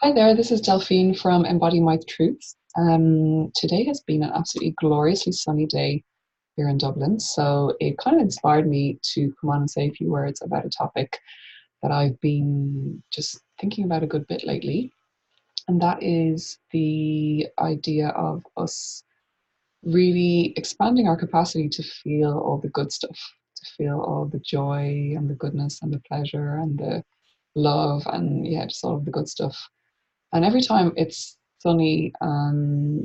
Hi there, this is Delphine from Embody My Truths. Today has been an absolutely gloriously sunny day here in Dublin, so it kind of inspired me to come on and say a few words about a topic that I've been just thinking about a good bit lately, and that is the idea of us really expanding our capacity to feel all the good stuff, to feel all the joy and the goodness and the pleasure and the love and yeah, just all of the good stuff. And every time it's sunny,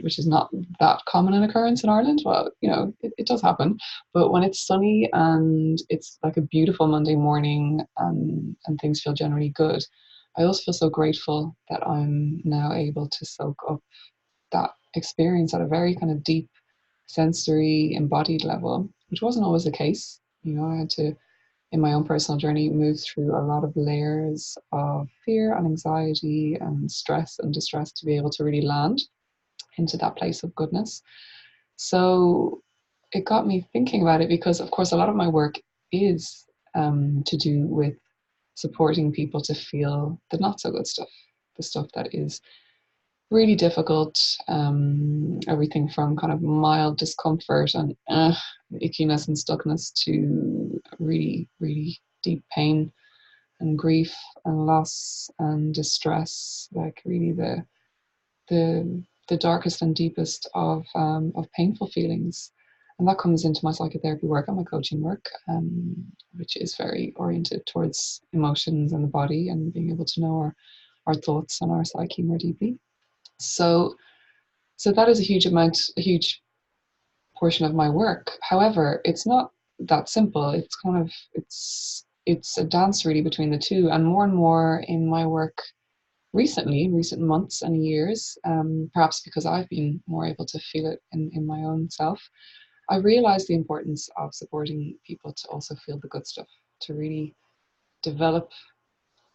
which is not that common an occurrence in Ireland, well, it does happen. But when it's sunny and it's like a beautiful Monday morning and things feel generally good, I also feel so grateful that I'm now able to soak up that experience at a very kind of deep, sensory, embodied level, which wasn't always the case. I had to in my own personal journey moved through a lot of layers of fear and anxiety and stress and distress to be able to really land into that place of goodness. So it got me thinking about it because, of course, a lot of my work is to do with supporting people to feel the not so good stuff, the stuff that is really difficult. Everything from kind of mild discomfort and ickiness and stuckness to really, really deep pain and grief and loss and distress, like really the darkest and deepest of painful feelings. And that comes into my psychotherapy work and my coaching work, which is very oriented towards emotions and the body and being able to know our thoughts and our psyche more deeply. So so that is a huge portion of my work. However, it's not that simple. It's a dance really between the two, and more in my work recently, in recent months and years, perhaps because I've been more able to feel it in my own self. I realized the importance of supporting people to also feel the good stuff, to really develop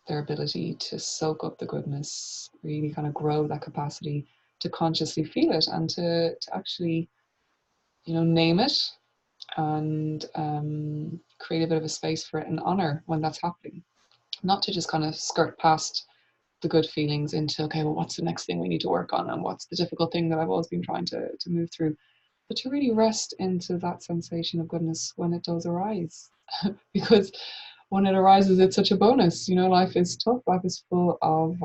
their ability to soak up the goodness, really kind of grow that capacity to consciously feel it and to actually, name it and create a bit of a space for it and honor when that's happening. Not to just kind of skirt past the good feelings into, okay, well, what's the next thing we need to work on and what's the difficult thing that I've always been trying to move through, but to really rest into that sensation of goodness when it does arise. Because when it arises, it's such a bonus. Life is tough. Life is full of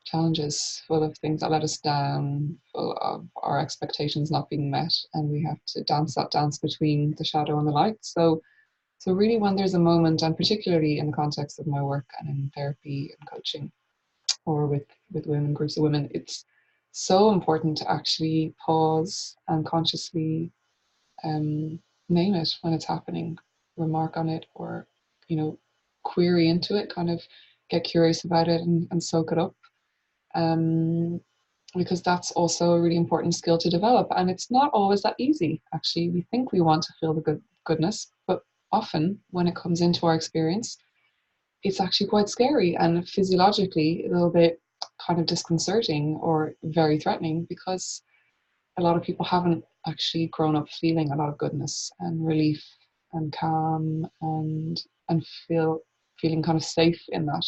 challenges, full of things that let us down, full of our expectations not being met, and we have to dance that dance between the shadow and the light. So really, when there's a moment, and particularly in the context of my work and in therapy and coaching, or with women, groups of women, it's so important to actually pause and consciously um, name it when it's happening, remark on it, or you know, query into it, kind of get curious about it and soak it up. Um, because that's also a really important skill to develop, and it's not always that easy. Actually, we think we want to feel the goodness, but often when it comes into our experience, it's actually quite scary and physiologically a little bit kind of disconcerting or very threatening because a lot of people haven't actually grown up feeling a lot of goodness and relief and calm and feeling kind of safe in that.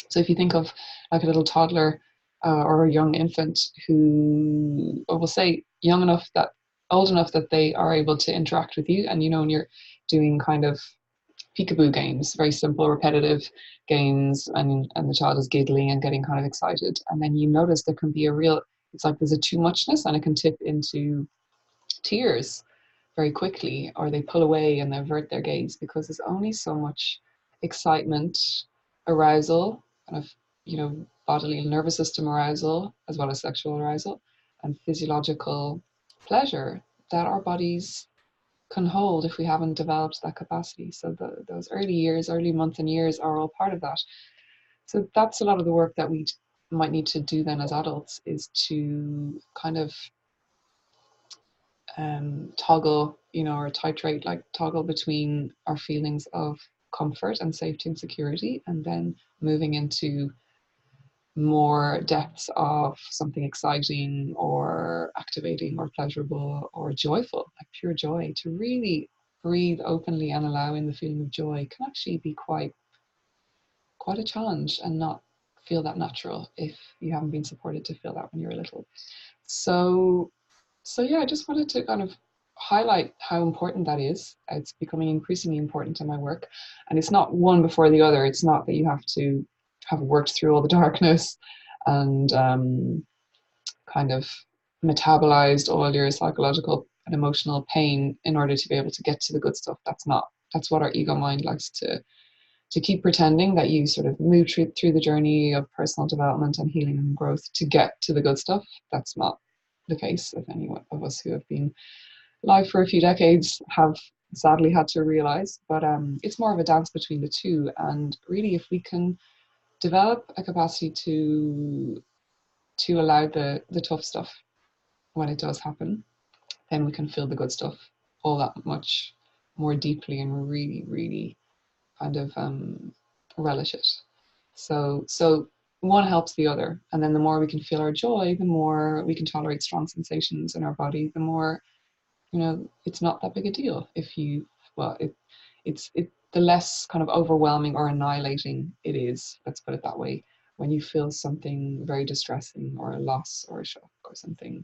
So if you think of like a little toddler or a young infant who, or we'll say young enough that old enough that they are able to interact with you, and when you're doing kind of peekaboo games, very simple, repetitive games, and the child is giggling and getting kind of excited, and then you notice there can be a real, it's like there's a too muchness, and it can tip into tears very quickly, or they pull away and they avert their gaze because there's only so much excitement, arousal, kind of, bodily and nervous system arousal, as well as sexual arousal, and physiological pleasure that our bodies can hold if we haven't developed that capacity. So those early years, early months and years are all part of that. So that's a lot of the work that we might need to do then as adults, is to kind of toggle, or titrate, like toggle between our feelings of comfort and safety and security, and then moving into more depths of something exciting or activating or pleasurable or joyful, like pure joy. To really breathe openly and allow in the feeling of joy can actually be quite a challenge and not feel that natural if you haven't been supported to feel that when you were little. So yeah, I just wanted to kind of highlight how important that is. It's becoming increasingly important in my work, and it's not one before the other. It's not that you have to have worked through all the darkness and kind of metabolized all your psychological and emotional pain in order to be able to get to the good stuff. That's what our ego mind likes to keep pretending, that you sort of move through the journey of personal development and healing and growth to get to the good stuff. That's not the case of any of us who have been alive for a few decades have sadly had to realize. But it's more of a dance between the two. And really, if we can develop a capacity to allow the tough stuff when it does happen, then we can feel the good stuff all that much more deeply and really, really kind of relish it. So one helps the other, and then the more we can feel our joy, the more we can tolerate strong sensations in our body, the more, it's not that big a deal if you, well, it the less kind of overwhelming or annihilating it is, let's put it that way, when you feel something very distressing or a loss or a shock or something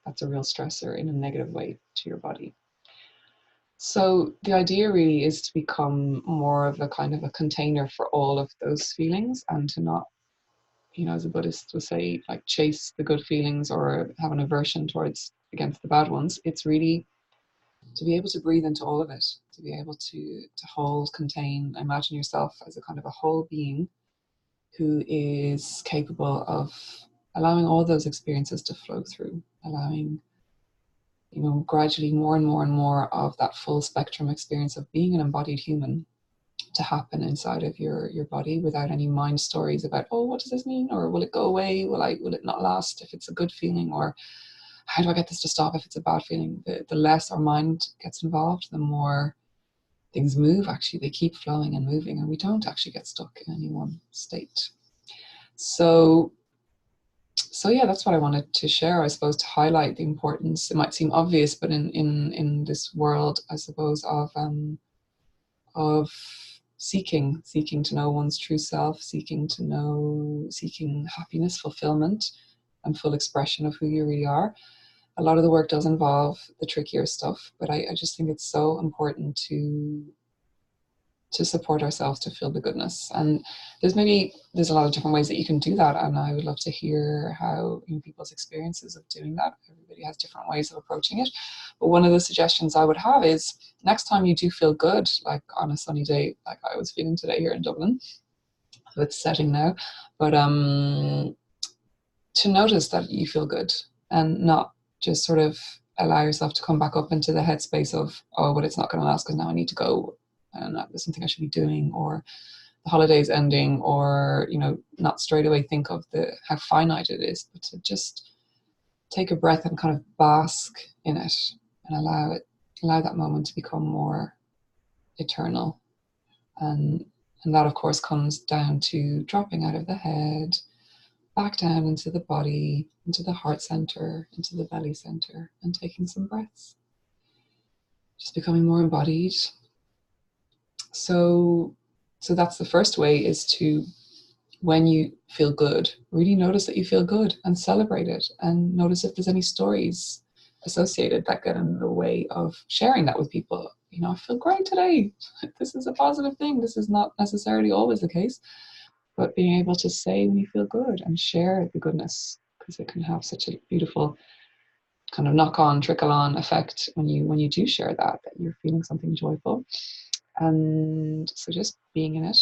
that's a real stressor in a negative way to your body. So the idea really is to become more of a kind of a container for all of those feelings, and to not, as a Buddhist would say, like chase the good feelings or have an aversion towards against the bad ones. It's really to be able to breathe into all of it, to be able to hold, contain, imagine yourself as a kind of a whole being who is capable of allowing all those experiences to flow through, allowing, gradually more and more and more of that full spectrum experience of being an embodied human to happen inside of your body, without any mind stories about, oh, what does this mean, or will it go away, will it not last if it's a good feeling, or how do I get this to stop if it's a bad feeling. The less our mind gets involved, the more things move. Actually, they keep flowing and moving, and we don't actually get stuck in any one state. So yeah, that's what I wanted to share, I suppose, to highlight the importance. It might seem obvious, but in this world, I suppose, of seeking to know one's true self, seeking happiness, fulfillment, and full expression of who you really are. A lot of the work does involve the trickier stuff, but I just think it's so important to support ourselves, to feel the goodness. And there's a lot of different ways that you can do that, and I would love to hear how people's experiences of doing that. Everybody has different ways of approaching it, but one of the suggestions I would have is, next time you do feel good, like on a sunny day like I was feeling today here in Dublin, so it's setting now, but to notice that you feel good, and not just sort of allow yourself to come back up into the headspace of, oh, but it's not going to last because now I need to go, and there's something I should be doing, or the holiday's ending, or not straight away think of how finite it is, but to just take a breath and kind of bask in it, and allow that moment to become more eternal. And that, of course, comes down to dropping out of the head, back down into the body, into the heart center, into the belly center, and taking some breaths. Just becoming more embodied. So that's the first way, is to, when you feel good, really notice that you feel good and celebrate it, and notice if there's any stories associated that get in the way of sharing that with people. I feel great today. This is a positive thing. This is not necessarily always the case, but being able to say when you feel good and share the goodness, because it can have such a beautiful kind of knock-on, trickle-on effect when you do share that you're feeling something joyful. And so just being in it,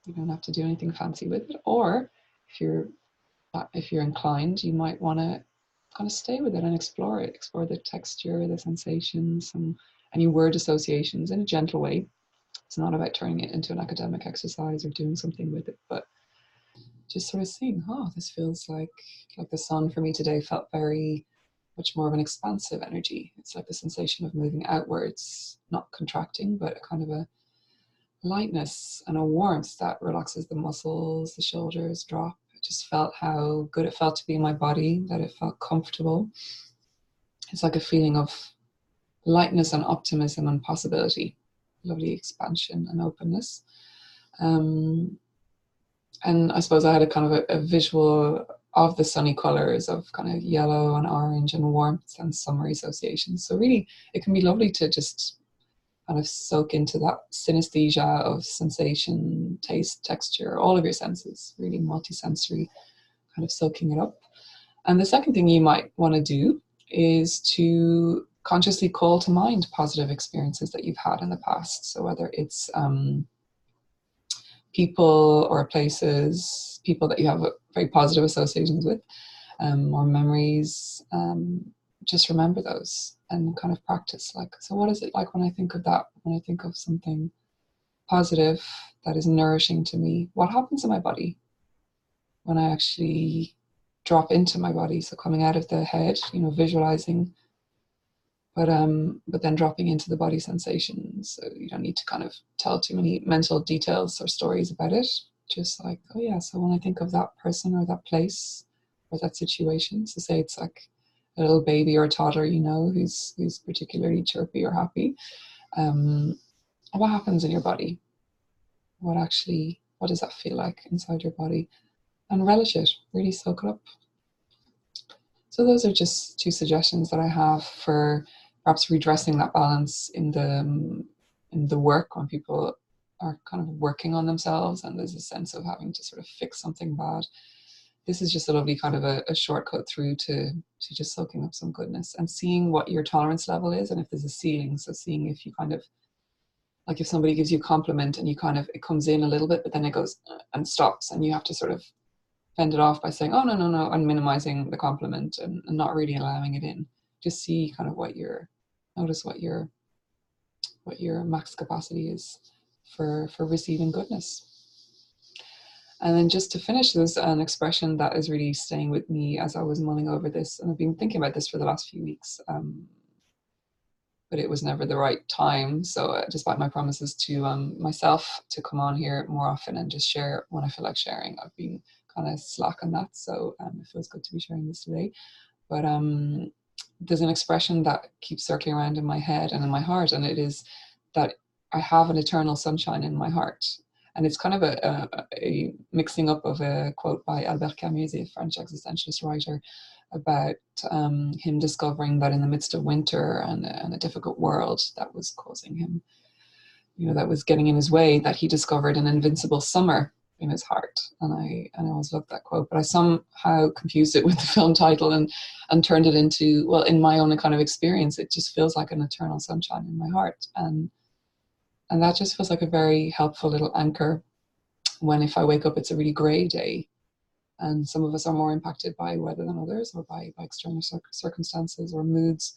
you don't have to do anything fancy with it. Or if you're inclined, you might want to kind of stay with it and explore the texture, the sensations, and any word associations in a gentle way. It's not about turning it into an academic exercise or doing something with it, but just sort of seeing, oh, this feels like the sun for me today felt very much more of an expansive energy. It's like the sensation of moving outwards, not contracting, but a kind of a lightness and a warmth that relaxes the muscles, the shoulders drop. I just felt how good it felt to be in my body, that it felt comfortable. It's like a feeling of lightness and optimism and possibility, lovely expansion and openness. And I suppose I had a kind of a visual of the sunny colors of kind of yellow and orange and warmth and summery associations. So really, it can be lovely to just kind of soak into that synesthesia of sensation, taste, texture, all of your senses, really multisensory, kind of soaking it up. And the second thing you might want to do is to consciously call to mind positive experiences that you've had in the past. So whether it's people or places, people that you have very positive associations with, or memories, just remember those and kind of practice. Like, so what is it like when I think of that? When I think of something positive that is nourishing to me, what happens in my body when I actually drop into my body? So coming out of the head, visualizing, but then dropping into the body sensations. So you don't need to kind of tell too many mental details or stories about it. Just like, oh yeah, so when I think of that person or that place or that situation, so say it's like a little baby or a toddler, who's particularly chirpy or happy. What happens in your body? What does that feel like inside your body? And relish it, really soak it up. So those are just two suggestions that I have for perhaps redressing that balance in the work when people are kind of working on themselves and there's a sense of having to sort of fix something bad. This is just a lovely kind of a shortcut through to just soaking up some goodness and seeing what your tolerance level is and if there's a ceiling. So seeing if you kind of, like if somebody gives you a compliment and you kind of, it comes in a little bit, but then it goes and stops and you have to sort of fend it off by saying, oh, no, no, no, and minimizing the compliment and not really allowing it in. Just see kind of notice what your max capacity is for receiving goodness. And then just to finish, there's an expression that is really staying with me as I was mulling over this, and I've been thinking about this for the last few weeks, but it was never the right time. So despite my promises to myself to come on here more often and just share when I feel like sharing, I've been kind of slack on that. So it feels good to be sharing this today. But there's an expression that keeps circling around in my head and in my heart, and it is that I have an eternal sunshine in my heart. And it's kind of a mixing up of a quote by Albert Camus, a French existentialist writer, about him discovering that in the midst of winter and a difficult world that was causing him, that was getting in his way, that he discovered an invincible summer in his heart. And I always loved that quote, but I somehow confused it with the film title and turned it into, well, in my own kind of experience, it just feels like an eternal sunshine in my heart. And that just feels like a very helpful little anchor when, if I wake up, it's a really grey day. And some of us are more impacted by weather than others, or by external circumstances or moods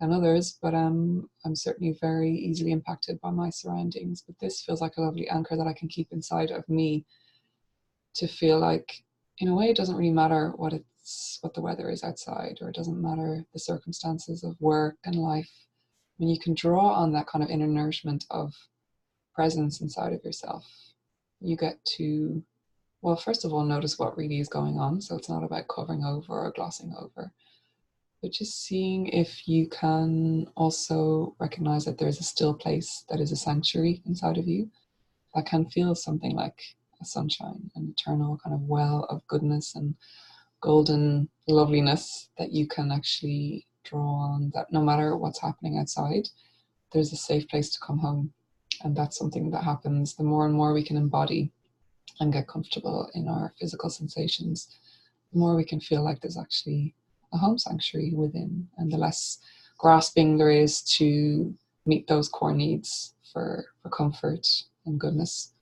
than others. But I'm certainly very easily impacted by my surroundings. But this feels like a lovely anchor that I can keep inside of me to feel like, in a way, it doesn't really matter what the weather is outside, or it doesn't matter the circumstances of work and life. When you can draw on that kind of inner nourishment of presence inside of yourself, you get to, well, first of all, notice what really is going on. So it's not about covering over or glossing over, but just seeing if you can also recognize that there's a still place that is a sanctuary inside of you that can feel something like a sunshine, an eternal kind of well of goodness and golden loveliness that you can actually draw on, that no matter what's happening outside, there's a safe place to come home. And that's something that happens the more and more we can embody and get comfortable in our physical sensations, the more we can feel like there's actually a home sanctuary within, and the less grasping there is to meet those core needs for comfort and goodness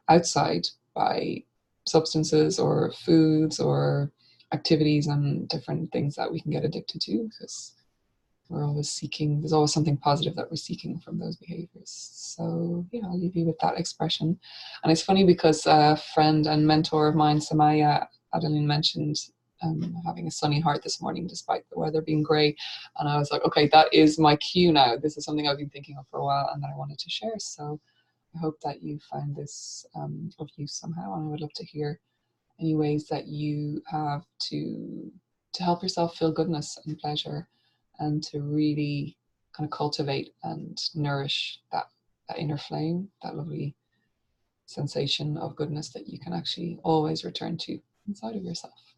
outside by substances or foods or activities and different things that we can get addicted to, because we're always seeking, there's always something positive that we're seeking from those behaviors. So yeah, I'll leave you with that expression. And it's funny because a friend and mentor of mine, Samaya Adeline, mentioned having a sunny heart this morning despite the weather being grey. And I was like, okay, that is my cue now. This is something I've been thinking of for a while and that I wanted to share. So I hope that you find this of use somehow. And I would love to hear any ways that you have to help yourself feel goodness and pleasure, and to really kind of cultivate and nourish that inner flame, that lovely sensation of goodness that you can actually always return to inside of yourself.